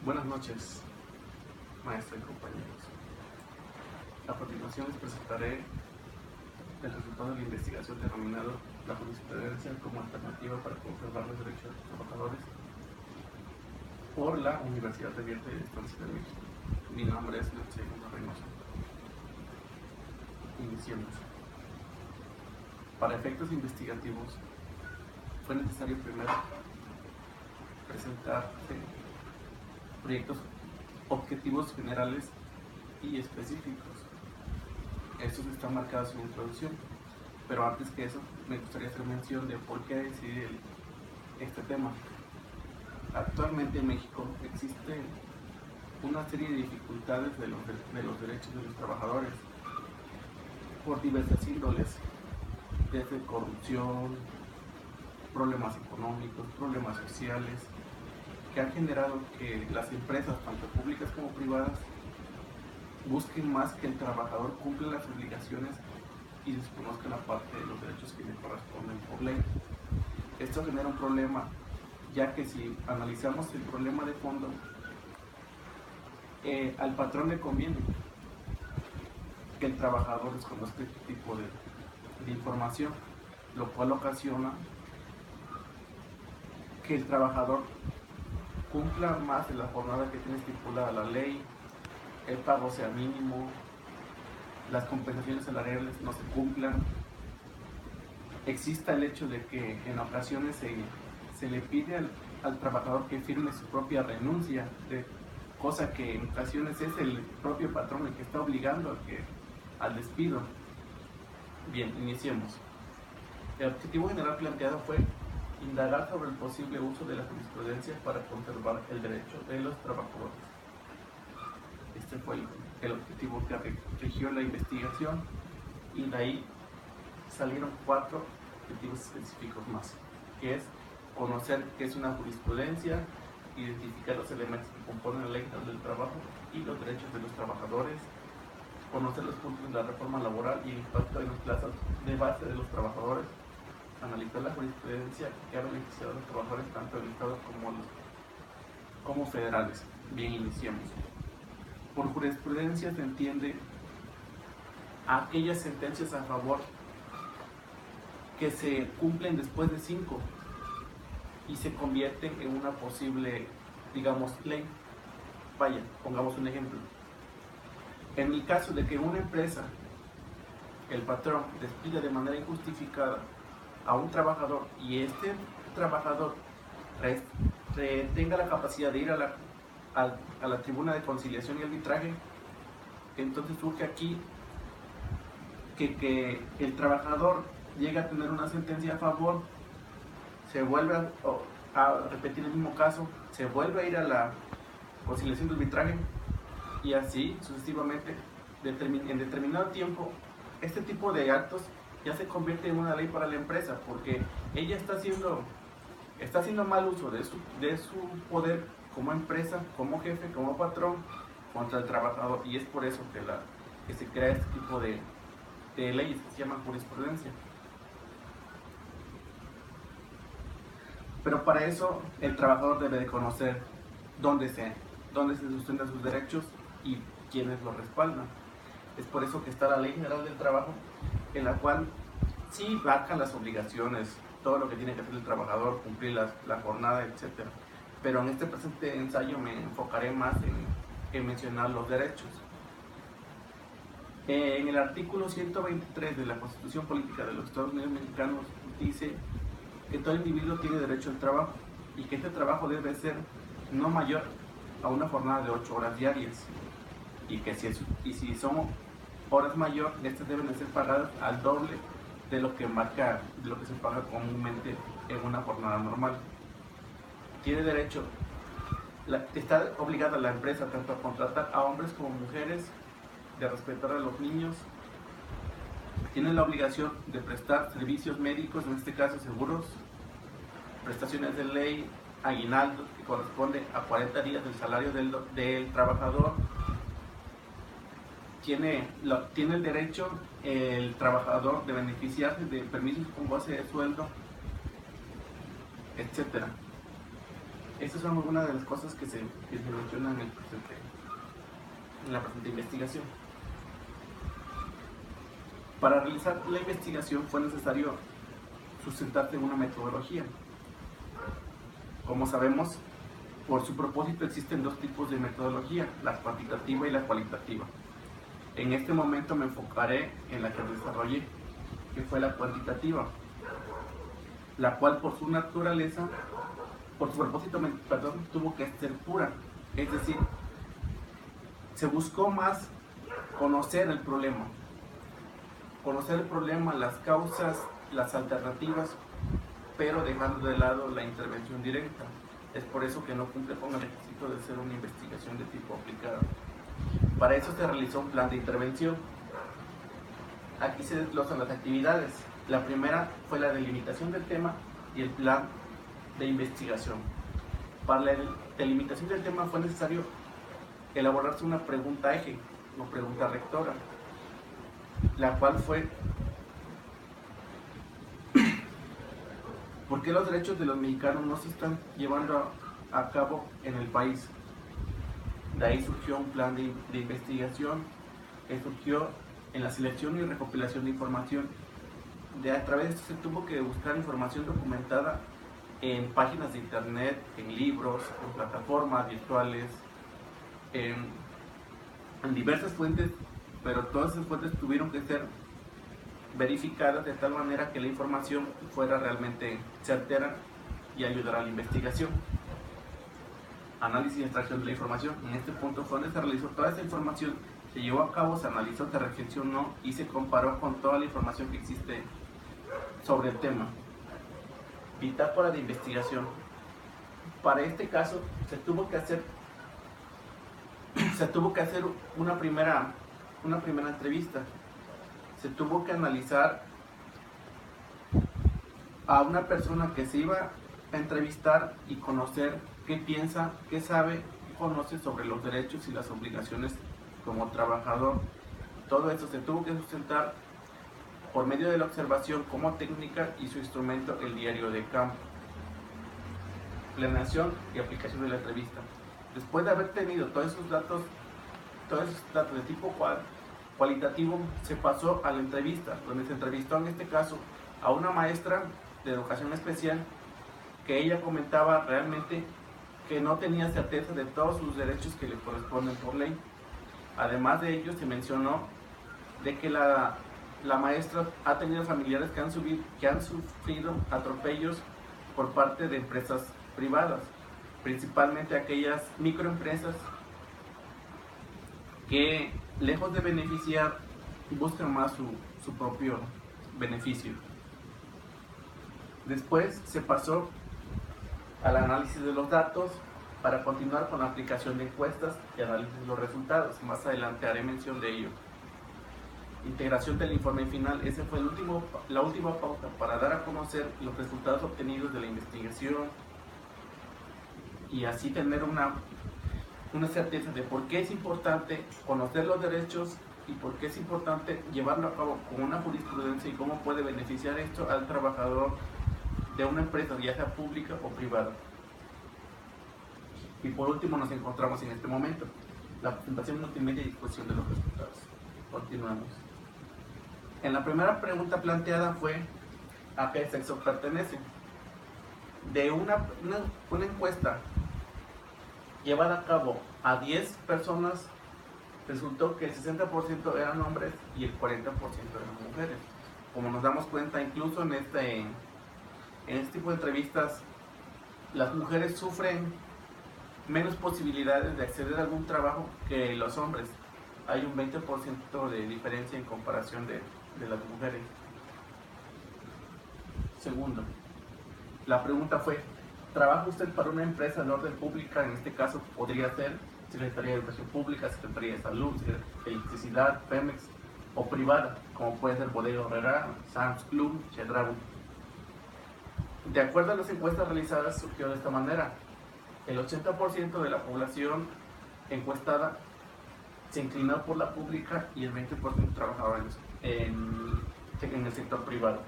Buenas noches, maestra y compañeros. A continuación les presentaré el resultado de la investigación denominado la jurisprudencia como alternativa para conservar los derechos de los trabajadores por la Universidad Abierta y Distancia de México. Mi nombre es León Reynoso. Iniciemos. Para efectos investigativos, fue necesario primero presentar proyectos objetivos generales y específicos. Estos están marcados en la introducción, pero antes que eso me gustaría hacer mención de por qué decidí este tema. Actualmente en México existe una serie de dificultades de los derechos de los trabajadores por diversas índoles, desde corrupción, problemas económicos, problemas sociales, que han generado que las empresas, tanto públicas como privadas, busquen más que el trabajador cumpla las obligaciones y desconozca la parte de los derechos que le corresponden por ley. Esto genera un problema, ya que si analizamos el problema de fondo, al patrón le conviene que el trabajador desconozca este tipo de información, lo cual ocasiona que el trabajador cumpla más de la jornada que tiene estipulada la ley, el pago sea mínimo, las compensaciones salariales no se cumplan. Exista el hecho de que en ocasiones se le pide al trabajador que firme su propia renuncia, cosa que en ocasiones es el propio patrón el que está obligando al despido. Bien, iniciemos. El objetivo general planteado fue indagar sobre el posible uso de la jurisprudencia para conservar el derecho de los trabajadores. Este fue el objetivo que rigió la investigación, y de ahí salieron 4 objetivos específicos más, que es conocer qué es una jurisprudencia, identificar los elementos que componen la ley del trabajo y los derechos de los trabajadores, conocer los puntos de la reforma laboral y el impacto en las plazas de base de los trabajadores, analizar la jurisprudencia que ha beneficiado a los trabajadores tanto del Estado como federales. Bien, iniciemos. Por jurisprudencia se entiende aquellas sentencias a favor que se cumplen después de 5 y se convierten en una posible, digamos, ley. Vaya, pongamos un ejemplo. En el caso de que una empresa, el patrón, despida de manera injustificada a un trabajador y este trabajador tenga la capacidad de ir a la tribuna de conciliación y arbitraje, entonces surge aquí que el trabajador llega a tener una sentencia a favor, se vuelve a repetir el mismo caso, se vuelve a ir a la conciliación de arbitraje y así sucesivamente. En determinado tiempo este tipo de actos ya se convierte en una ley para la empresa, porque ella está haciendo mal uso de su poder como empresa, como jefe, como patrón contra el trabajador, y es por eso que se crea este tipo de leyes que se llaman jurisprudencia. Pero para eso el trabajador debe de conocer dónde se sustentan sus derechos y quiénes los respaldan. Es por eso que está la Ley General del Trabajo, en la cual sí marcan las obligaciones, todo lo que tiene que hacer el trabajador, cumplir la jornada, etc. Pero en este presente ensayo me enfocaré más en mencionar los derechos. En el artículo 123 de la Constitución Política de los Estados Unidos Mexicanos dice que todo individuo tiene derecho al trabajo y que este trabajo debe ser no mayor a una jornada de 8 horas diarias, y que si son horas mayor, estas deben de ser pagadas al doble de lo que se paga comúnmente en una jornada normal. Tiene derecho, está obligada la empresa tanto a contratar a hombres como mujeres, de respetar a los niños, tiene la obligación de prestar servicios médicos, en este caso seguros, prestaciones de ley, aguinaldo, que corresponde a 40 días del salario del trabajador. Tiene el derecho el trabajador de beneficiarse de permisos con base de sueldo, etc. Estas son algunas de las cosas que se mencionan en la presente investigación. Para realizar la investigación fue necesario sustentarse en una metodología. Como sabemos, por su propósito existen dos tipos de metodología, la cuantitativa y la cualitativa. En este momento me enfocaré en la que desarrollé, que fue la cuantitativa, la cual por su naturaleza, por su propósito, tuvo que ser pura. Es decir, se buscó más conocer el problema, las causas, las alternativas, pero dejando de lado la intervención directa. Es por eso que no cumple con el requisito de ser una investigación de tipo aplicado. Para eso se realizó un plan de intervención. Aquí se desglosan las actividades. La primera fue la delimitación del tema y el plan de investigación. Para la delimitación del tema fue necesario elaborarse una pregunta eje o pregunta rectora, la cual fue: ¿por qué los derechos de los mexicanos no se están llevando a cabo en el país? De ahí surgió un plan de investigación que surgió en la selección y recopilación de información. A través de esto se tuvo que buscar información documentada en páginas de internet, en libros, en plataformas virtuales, en diversas fuentes, pero todas esas fuentes tuvieron que ser verificadas de tal manera que la información fuera realmente certera y ayudara a la investigación. Análisis y extracción de la información. En este punto fue donde se realizó toda esa información, se llevó a cabo, se analizó, se reflexionó y se comparó con toda la información que existe sobre el tema. Bitácora de investigación. Para este caso se tuvo que hacer una primera entrevista. Se tuvo que analizar a una persona que se iba a entrevistar y conocer qué piensa, qué sabe, qué conoce sobre los derechos y las obligaciones como trabajador. Todo eso se tuvo que sustentar por medio de la observación como técnica y su instrumento, el diario de campo. Planeación y aplicación de la entrevista. Después de haber tenido todos esos datos de tipo cualitativo, se pasó a la entrevista, donde se entrevistó en este caso a una maestra de educación especial, que ella comentaba realmente que no tenía certeza de todos sus derechos que le corresponden por ley. Además de ello, se mencionó de que la maestra ha tenido familiares que han sufrido atropellos por parte de empresas privadas, principalmente aquellas microempresas que, lejos de beneficiar, buscan más su propio beneficio. Después se pasó al análisis de los datos para continuar con la aplicación de encuestas y análisis de los resultados. Más adelante haré mención de ello. Integración del informe final. Esa fue la última pauta para dar a conocer los resultados obtenidos de la investigación y así tener una certeza de por qué es importante conocer los derechos y por qué es importante llevarlo a cabo con una jurisprudencia y cómo puede beneficiar esto al trabajador de una empresa, ya sea pública o privada. Y por último nos encontramos en este momento la presentación multimedia y disposición de los resultados. Continuamos. En la primera pregunta planteada fue: ¿a qué sexo pertenece? De una encuesta llevada a cabo a 10 personas, resultó que el 60% eran hombres y el 40% eran mujeres. Como nos damos cuenta, incluso en este tipo de entrevistas, las mujeres sufren menos posibilidades de acceder a algún trabajo que los hombres. Hay un 20% de diferencia en comparación de las mujeres. Segundo, la pregunta fue: ¿trabaja usted para una empresa de orden pública? En este caso podría ser Secretaría de Educación Pública, Secretaría de Salud, Electricidad, Pemex, o privada, como puede ser Bodega Aurrerá, Sam's Club, Chedraui. De acuerdo a las encuestas realizadas, surgió de esta manera: el 80% de la población encuestada se inclinó por la pública y el 20% trabajaba en el sector privado.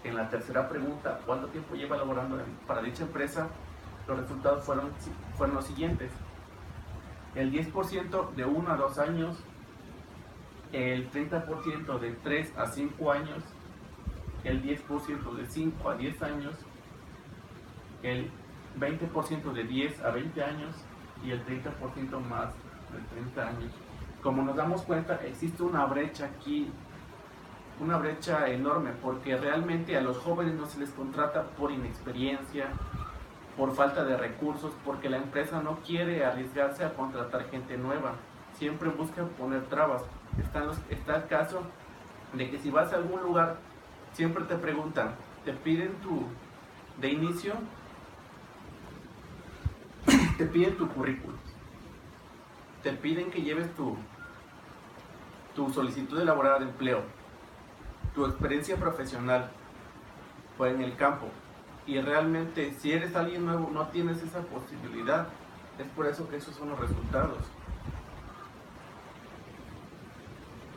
En la tercera pregunta, ¿cuánto tiempo lleva laborando para dicha empresa? los resultados fueron los siguientes. El 10% de 1 a 2 años, el 30% de 3 a 5 años, el 10% de 5 a 10 años, el 20% de 10 a 20 años y el 30% más de 30 años. Como nos damos cuenta, existe una brecha aquí, una brecha enorme, porque realmente a los jóvenes no se les contrata por inexperiencia, por falta de recursos, porque la empresa no quiere arriesgarse a contratar gente nueva, siempre busca poner trabas. Está el caso de que si vas a algún lugar, siempre te preguntan, te piden de inicio, te piden tu currículum, te piden que lleves tu solicitud de elaborada de empleo, tu experiencia profesional o en el campo, y realmente si eres alguien nuevo no tienes esa posibilidad. Es por eso que esos son los resultados.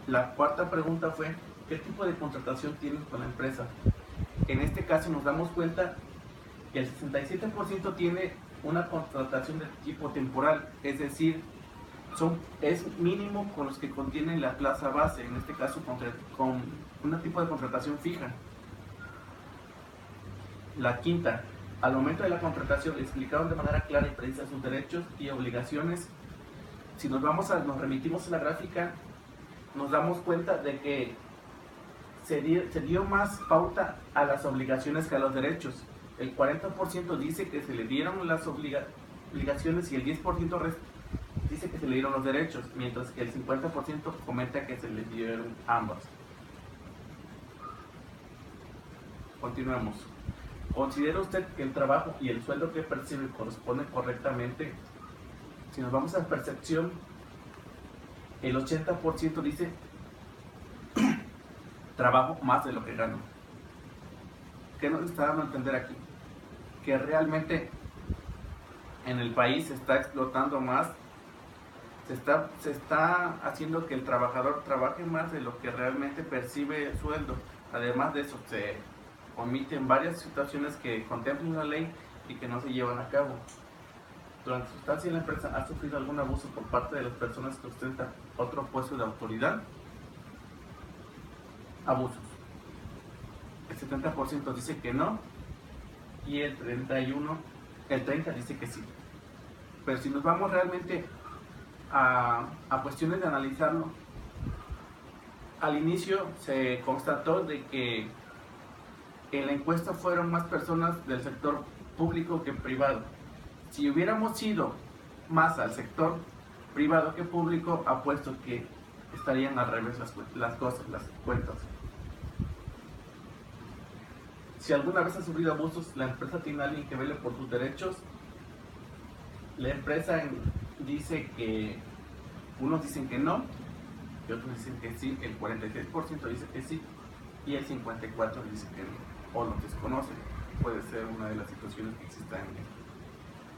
La cuarta pregunta fue, ¿qué tipo de contratación tienes con la empresa? En este caso nos damos cuenta que el 67% tiene una contratación de tipo temporal, es decir, es mínimo con los que contienen la plaza base, en este caso con un tipo de contratación fija. La quinta, al momento de la contratación explicaron de manera clara y precisa sus derechos y obligaciones. Si nos remitimos a la gráfica, nos damos cuenta de que se dio más pauta a las obligaciones que a los derechos. El 40% dice que se le dieron las obligaciones y el 10% dice que se le dieron los derechos, mientras que el 50% comenta que se le dieron ambas. Continuemos. ¿Considera usted que el trabajo y el sueldo que percibe corresponden correctamente? Si nos vamos a percepción, el 80% dice trabajo más de lo que gano. ¿Qué nos está dando a entender aquí? Que realmente en el país se está explotando más, se está haciendo que el trabajador trabaje más de lo que realmente percibe el sueldo. Además de eso, se omiten varias situaciones que contemplan la ley y que no se llevan a cabo. Durante su estancia en la empresa, ¿ha sufrido algún abuso por parte de las personas que ostentan otro puesto de autoridad? Abusos. El 70% dice que no y el 30% dice que sí. Pero si nos vamos realmente a cuestiones de analizarlo, al inicio se constató de que en la encuesta fueron más personas del sector público que privado. Si hubiéramos ido más al sector privado que público, apuesto que estarían al revés las cosas, las cuentas. Si alguna vez ha sufrido abusos, la empresa tiene a alguien que vele por sus derechos. La empresa dice que unos dicen que no, y otros dicen que sí. El 46% dice que sí y el 54% dice que no, o lo desconoce. Puede ser una de las situaciones que existan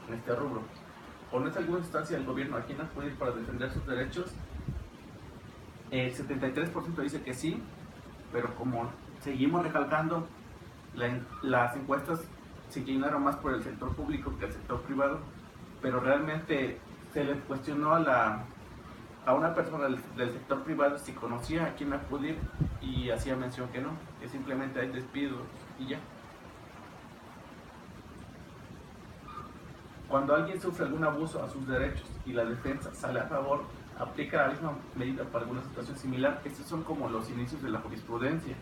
en este rubro. ¿O no es alguna instancia del gobierno a quien acudir para defender sus derechos? El 73% dice que sí, pero como seguimos recalcando, las encuestas se inclinaron más por el sector público que el sector privado, pero realmente se le cuestionó a una persona del sector privado si conocía a quién acudir y hacía mención que no, que simplemente hay despidos y ya. Cuando alguien sufre algún abuso a sus derechos y la defensa sale a favor, aplica la misma medida para alguna situación similar. Estos son como los inicios de la jurisprudencia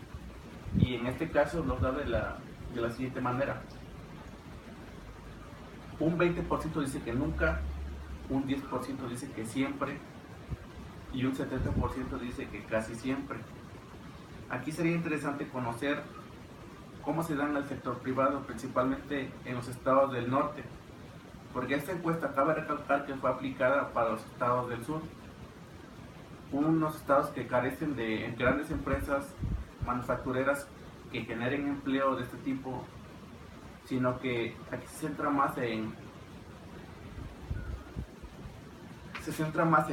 y en este caso nos da de la siguiente manera. Un 20% dice que nunca, un 10% dice que siempre y un 70% dice que casi siempre. Aquí sería interesante conocer cómo se dan en el sector privado, principalmente en los estados del norte, porque esta encuesta cabe recalcar que fue aplicada para los estados del sur, unos estados que carecen de grandes empresas manufactureras que generen empleo de este tipo, sino que aquí se centra más en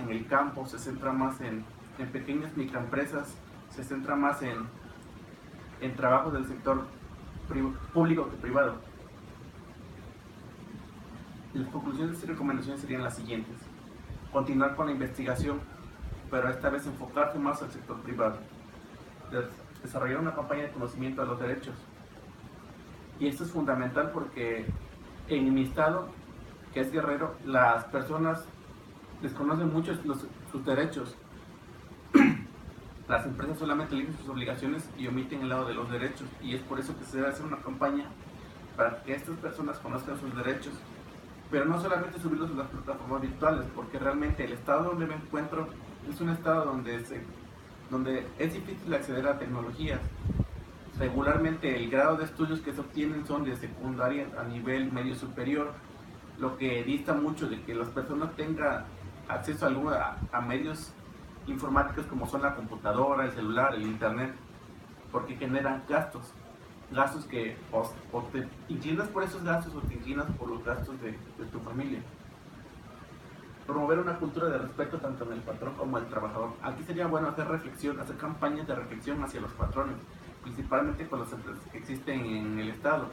el campo, se centra más en pequeñas microempresas, se centra más en trabajos del sector público que privado. Las conclusiones y recomendaciones serían las siguientes: continuar con la investigación, pero esta vez enfocarse más al sector privado, desarrollar una campaña de conocimiento de los derechos. Y esto es fundamental porque en mi estado, que es Guerrero, las personas desconocen mucho sus derechos. Las empresas solamente eligen sus obligaciones y omiten el lado de los derechos, y es por eso que se debe hacer una campaña para que estas personas conozcan sus derechos, pero no solamente subirlos a las plataformas virtuales, porque realmente el estado donde me encuentro es un estado donde es difícil acceder a tecnologías. Regularmente el grado de estudios que se obtienen son de secundaria a nivel medio superior, lo que dista mucho de que las personas tengan acceso a medios informáticos como son la computadora, el celular, el internet, porque generan gastos que o te inclinas por esos gastos o te inclinas por los gastos de tu familia. Promover una cultura de respeto tanto en el patrón como en el trabajador. Aquí sería bueno hacer reflexión, hacer campañas de reflexión hacia los patrones, principalmente con las empresas que existen en el estado,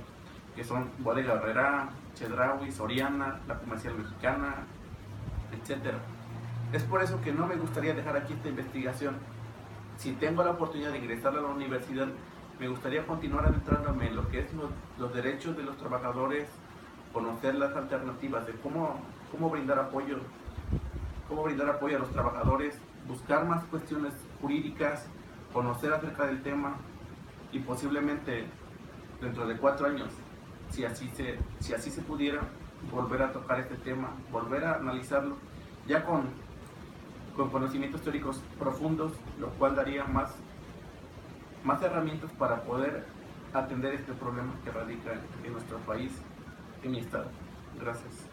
que son Bodega Aurrerá, Chedraui, Soriana, la Comercial Mexicana, etc. Es por eso que no me gustaría dejar aquí esta investigación. Si tengo la oportunidad de ingresar a la universidad, me gustaría continuar adentrándome en lo que es los derechos de los trabajadores, conocer las alternativas de cómo brindar apoyo a los trabajadores, buscar más cuestiones jurídicas, conocer acerca del tema y posiblemente dentro de 4 años, si así se pudiera, volver a tocar este tema, volver a analizarlo, ya con conocimientos teóricos profundos, lo cual daría más herramientas para poder atender este problema que radica en nuestro país, en mi estado. Gracias.